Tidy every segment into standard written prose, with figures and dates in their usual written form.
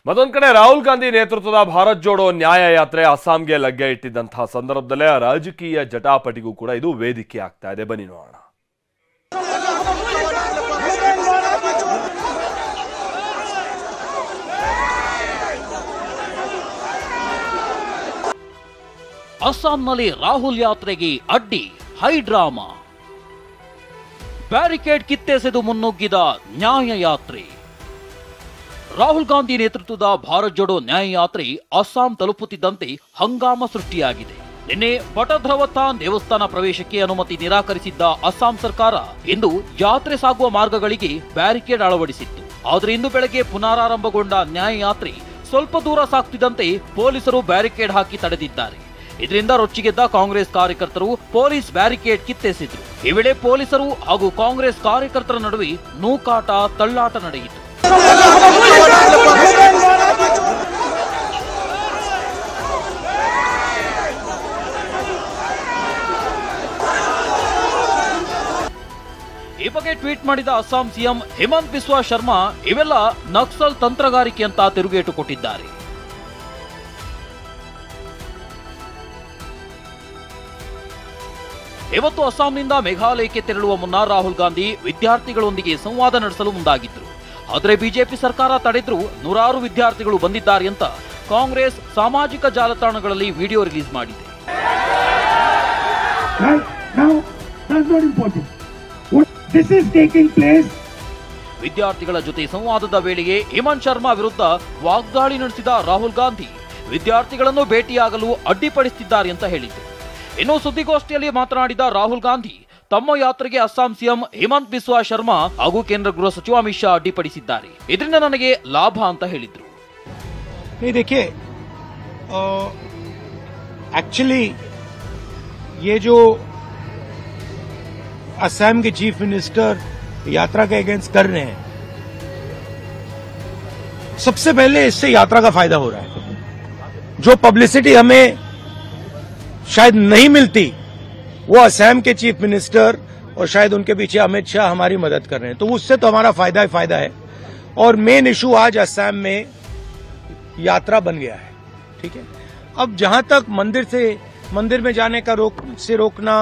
ಮತ್ತೊಂದು ಕಡೆ ರಾಹುಲ್ ಗಾಂಧಿ ನೇತೃತ್ವದ ಭಾರತ್ ಜೋಡೋ ನ್ಯಾಯ ಯಾತ್ರೆ ಅಸ್ಸಾಂಗೆ ಲಗ್ಗೆ ಇಟ್ಟಿದ್ದಂತಹ ಸಂದರ್ಭದಲ್ಲೇ ರಾಜಕೀಯ ಜಟಾಪಟಿಗೂ ಕೂಡ ಇದು ವೇದಿಕೆ ಆಗ್ತಾ ಇದೆ. ಬನ್ನಿ ನೋಡೋಣ. ಅಸ್ಸಾಂನಲ್ಲಿ ರಾಹುಲ್ ಯಾತ್ರೆಗೆ ಅಡ್ಡಿ ಹೈ ಡ್ರಾಮಾ. ಬ್ಯಾರಿಕೇಡ್ ಕಿತ್ತೆಸೆದು ಮುನ್ನುಗ್ಗಿದ ನ್ಯಾಯ ಯಾತ್ರೆ. ರಾಹುಲ್ ಗಾಂಧಿ ನೇತೃತ್ವದ ಭಾರತ್ ಜೋಡೋ ನ್ಯಾಯ ಯಾತ್ರೆ ಅಸ್ಸಾಂ ತಲುಪುತ್ತಿದ್ದಂತೆ ಹಂಗಾಮ ಸೃಷ್ಟಿಯಾಗಿದೆ. ನಿನ್ನೆ ಬಟಧ್ರವತಾನ್ ದೇವಸ್ಥಾನ ಪ್ರವೇಶಕ್ಕೆ ಅನುಮತಿ ನಿರಾಕರಿಸಿದ್ದ ಅಸ್ಸಾಂ ಸರ್ಕಾರ ಇಂದು ಯಾತ್ರೆ ಸಾಗುವ ಮಾರ್ಗಗಳಿಗೆ ಬ್ಯಾರಿಕೇಡ್ ಅಳವಡಿಸಿತ್ತು. ಆದರೆ ಇಂದು ಬೆಳಗ್ಗೆ ಪುನರಾರಂಭಗೊಂಡ ನ್ಯಾಯ ಯಾತ್ರೆ ಸ್ವಲ್ಪ ದೂರ ಸಾಗ್ತಿದ್ದಂತೆ ಪೊಲೀಸರು ಬ್ಯಾರಿಕೇಡ್ ಹಾಕಿ ತಡೆದಿದ್ದಾರೆ. ಇದರಿಂದ ರೊಚ್ಚಿಗೆದ್ದ ಕಾಂಗ್ರೆಸ್ ಕಾರ್ಯಕರ್ತರು ಪೊಲೀಸ್ ಬ್ಯಾರಿಕೇಡ್ ಕಿತ್ತೆಸೆದ್ರು. ಈ ವೇಳೆ ಪೊಲೀಸರು ಹಾಗೂ ಕಾಂಗ್ರೆಸ್ ಕಾರ್ಯಕರ್ತರ ನಡುವೆ ನೂಕಾಟ ತಳ್ಳಾಟ ನಡೆಯಿತು. ಈ ಬಗ್ಗೆ ಟ್ವೀಟ್ ಮಾಡಿದ ಅಸ್ಸಾಂ ಸಿಎಂ ಹಿಮಂತ್ ಬಿಸ್ವಾ ಶರ್ಮಾ ಇವೆಲ್ಲ ನಕ್ಸಲ್ ತಂತ್ರಗಾರಿಕೆ ಅಂತ ತಿರುಗೇಟು ಕೊಟ್ಟಿದ್ದಾರೆ. ಇವತ್ತು ಅಸ್ಸಾಂನಿಂದ ಮೇಘಾಲಯಕ್ಕೆ ತೆರಳುವ ಮುನ್ನ ರಾಹುಲ್ ಗಾಂಧಿ ವಿದ್ಯಾರ್ಥಿಗಳೊಂದಿಗೆ ಸಂವಾದ ನಡೆಸಲು ಮುಂದಾಗಿದ್ದರು. ಆದರೆ ಬಿಜೆಪಿ ಸರ್ಕಾರ ತಡೆದ್ರು ನೂರಾರು ವಿದ್ಯಾರ್ಥಿಗಳು ಬಂದಿದ್ದಾರೆ ಅಂತ ಕಾಂಗ್ರೆಸ್ ಸಾಮಾಜಿಕ ಜಾಲತಾಣಗಳಲ್ಲಿ ವಿಡಿಯೋ ರಿಲೀಸ್ ಮಾಡಿದೆ. ವಿದ್ಯಾರ್ಥಿಗಳ ಜೊತೆ ಸಂವಾದದ ವೇಳೆಗೆ ಹೇಮಂತ್ ಶರ್ಮಾ ವಿರುದ್ಧ ವಾಗ್ದಾಳಿ ನಡೆಸಿದ ರಾಹುಲ್ ಗಾಂಧಿ ವಿದ್ಯಾರ್ಥಿಗಳನ್ನು ಭೇಟಿಯಾಗಲು ಅಡ್ಡಿಪಡಿಸುತ್ತಿದ್ದಾರೆ ಅಂತ ಹೇಳಿದರು. ಇನ್ನು ಸುದ್ದಿಗೋಷ್ಠಿಯಲ್ಲಿ ಮಾತನಾಡಿದ ರಾಹುಲ್ ಗಾಂಧಿ ತಮ್ಮ ಯಾತ್ರೆಗೆ ಅಸ್ಸಾಂ ಸಿಎಂ ಹಿಮಂತ್ ಬಿಸ್ವಾ ಶರ್ಮಾ ಹಾಗೂ ಕೇಂದ್ರ ಗೃಹ ಸಚಿವ ಅಮಿತ್ ಶಾ ಅಡ್ಡಿಪಡಿಸಿದ್ದಾರೆ. ಇದರಿಂದ ನನಗೆ ಲಾಭ ಅಂತ ಹೇಳಿದ್ರು. देखिए एक्चुअली ये जो असम के चीफ मिनिस्टर यात्रा के अगेंस्ट कर रहे हैं, सबसे पहले इससे यात्रा का फायदा हो रहा है. जो पब्लिसिटी हमें शायद नहीं मिलती वो असम के चीफ मिनिस्टर और शायद उनके पीछे अमित शाह हमारी मदद कर रहे हैं, तो उससे तो हमारा फायदा ही फायदा है. और मेन इशू आज असम में यात्रा बन गया है. ठीक है, अब जहां तक मंदिर में जाने का रोकना,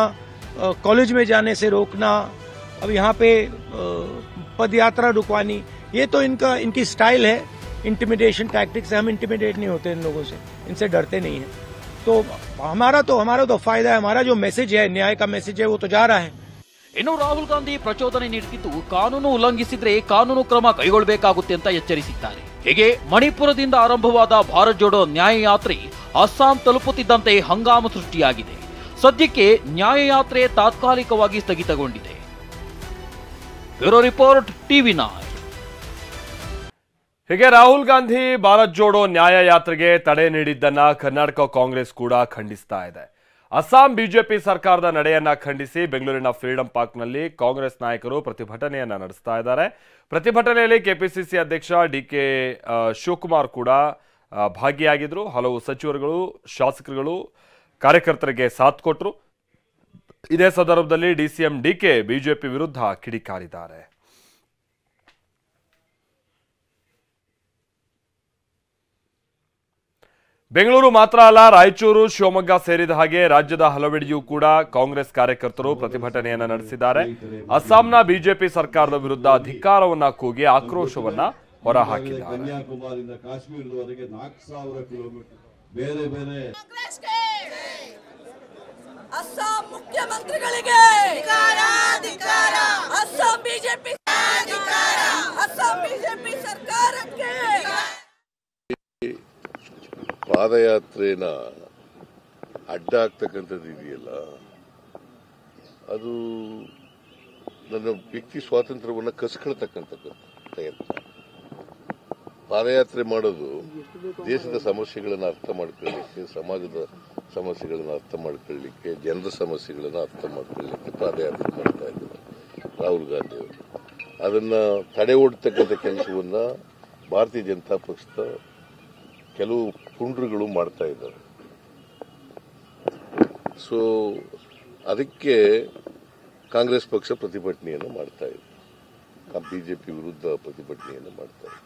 कॉलेज में जाने से रोकना, अब यहाँ पे पद यात्रा रुकवानी, ये तो इनकी स्टाइल है. इंटिमिडेशन टैक्टिक्स है. हम इंटिमिडेट नहीं होते इन लोगों से, इनसे डरते नहीं है. तो हमारा तो फायदा है. हमारा जो मैसेज है, न्याय का मैसेज है, वो तो जा रहा है. ಇನ್ನು ರಾಹುಲ್ ಗಾಂಧಿ ಪ್ರಚೋದನೆ ನೀಡುತ್ತಿದ್ದು ಕಾನೂನು ಉಲ್ಲಂಘಿಸಿದ್ರೆ ಕಾನೂನು ಕ್ರಮ ಕೈಗೊಳ್ಳಬೇಕಾಗುತ್ತೆ ಅಂತ ಎಚ್ಚರಿಸಿದ್ದಾರೆ. ಹೀಗೆ ಮಣಿಪುರದಿಂದ ಆರಂಭವಾದ ಭಾರತ್ ಜೋಡೋ ನ್ಯಾಯ ಯಾತ್ರೆ ಅಸ್ಸಾಂ ತಲುಪುತ್ತಿದ್ದಂತೆ ಹಂಗಾಮ ಸೃಷ್ಟಿಯಾಗಿದೆ. ಸದ್ಯಕ್ಕೆ ನ್ಯಾಯ ಯಾತ್ರೆ ತಾತ್ಕಾಲಿಕವಾಗಿ ಸ್ಥಗಿತಗೊಂಡಿದೆ. Bureau report TV nine. ಹೀಗೆ ರಾಹುಲ್ ಗಾಂಧಿ ಭಾರತ್ ಜೋಡೋ ನ್ಯಾಯ ಯಾತ್ರೆಗೆ ತಡೆ ನೀಡಿದ್ದನ್ನ ಕರ್ನಾಟಕ ಕಾಂಗ್ರೆಸ್ ಕೂಡ ಖಂಡಿಸ್ತಾ ಇದೆ. ಅಸ್ಸಾಂ ಬಿಜೆಪಿ ಸರ್ಕಾರದ ನಡೆಯನ್ನ ಖಂಡಿಸಿ ಬೆಂಗಳೂರಿನ ಫ್ರೀಡಂ ಪಾರ್ಕ್ನಲ್ಲಿ ಕಾಂಗ್ರೆಸ್ ನಾಯಕರು ಪ್ರತಿಭಟನೆಯನ್ನ ನಡೆಸ್ತಾ ಇದ್ದಾರೆ. ಪ್ರತಿಭಟನೆಯಲ್ಲಿ ಕೆಪಿಸಿಸಿ ಅಧ್ಯಕ್ಷ ಡಿಕೆ ಶಿವಕುಮಾರ್ ಕೂಡ ಭಾಗಿಯಾಗಿದ್ರು. ಹಲವು ಸಚಿವರುಗಳು, ಶಾಸಕರುಗಳು ಕಾರ್ಯಕರ್ತರಿಗೆ ಸಾಥ್ ಕೊಟ್ಟರು. ಇದೇ ಸಂದರ್ಭದಲ್ಲಿ ಡಿಸಿಎಂ ಡಿಕೆ ಬಿಜೆಪಿ ವಿರುದ್ಧ ಕಿಡಿಕಾರಿದ್ದಾರೆ. ಬೆಂಗಳೂರು ಮಾತ್ರ ಅಲ್ಲ, ರಾಯಚೂರು, ಶಿವಮೊಗ್ಗ ಸೇರಿದ ಹಾಗೆ ರಾಜ್ಯದ ಹಲವೆಡೆಯೂ ಕೂಡ ಕಾಂಗ್ರೆಸ್ ಕಾರ್ಯಕರ್ತರು ಪ್ರತಿಭಟನೆಯನ್ನ ನಡೆಸಿದ್ದಾರೆ. ಅಸ್ಸಾಂನ ಬಿಜೆಪಿ ಸರ್ಕಾರದ ವಿರುದ್ಧ ಧಿಕ್ಕಾರವನ್ನ ಕೂಗಿ ಆಕ್ರೋಶವನ್ನ ಹೊರಹಾಕಿದ್ದಾರೆ. ಕಾಶ್ಮೀರದವರೆಗೆ 4000 ಕಿಲೋಮೀಟರ್ ಬೇರೆ ಬೇರೆ ಅಸ್ಸಾಂ ಮುಖ್ಯಮಂತ್ರಿಗಳಿಗೆ ಅಸ್ಸಾಂ ಬಿಜೆಪಿ ಸರ್ಕಾರಕ್ಕೆ ಪಾದಯಾತ್ರೆನ ಅಡ್ಡ ಆಗ್ತಕ್ಕಂಥದ್ದು ಇದೆಯಲ್ಲ, ಅದು ನನ್ನ ವ್ಯಕ್ತಿ ಸ್ವಾತಂತ್ರ್ಯವನ್ನು ಕಸ್ಕೊಳ್ತಕ್ಕಂಥದ್ದು ಪ್ರಯತ್ನ. ಪಾದಯಾತ್ರೆ ಮಾಡೋದು ದೇಶದ ಸಮಸ್ಯೆಗಳನ್ನು ಅರ್ಥ ಮಾಡ್ಕೊಳ್ಳಿಕ್ಕೆ, ಸಮಾಜದ ಸಮಸ್ಯೆಗಳನ್ನು ಅರ್ಥ ಮಾಡ್ಕೊಳ್ಳಿಕ್ಕೆ, ಜನರ ಸಮಸ್ಯೆಗಳನ್ನು ಅರ್ಥ ಮಾಡ್ಕೊಳ್ಳಿಕ್ಕೆ ಪಾದಯಾತ್ರೆ ಮಾಡ್ತಾ ಇದ್ದಾರೆ ರಾಹುಲ್ ಗಾಂಧಿ ಅವರು. ಅದನ್ನ ತಡೆ ಓಡ್ತಕ್ಕಂಥ ಕೆಲಸವನ್ನ ಭಾರತೀಯ ಜನತಾ ಪಕ್ಷದ ಕೆಲವು ಪುಂಡ್ರುಗಳು ಮಾಡ್ತಾ ಇದ್ದಾರೆ. ಸೊ ಅದಕ್ಕೆ ಕಾಂಗ್ರೆಸ್ ಪಕ್ಷ ಪ್ರತಿಭಟನೆಯನ್ನು ಮಾಡ್ತಾ ಇದೆ, ಬಿಜೆಪಿ ವಿರುದ್ಧ ಪ್ರತಿಭಟನೆಯನ್ನು ಮಾಡ್ತಾ ಇದೆ.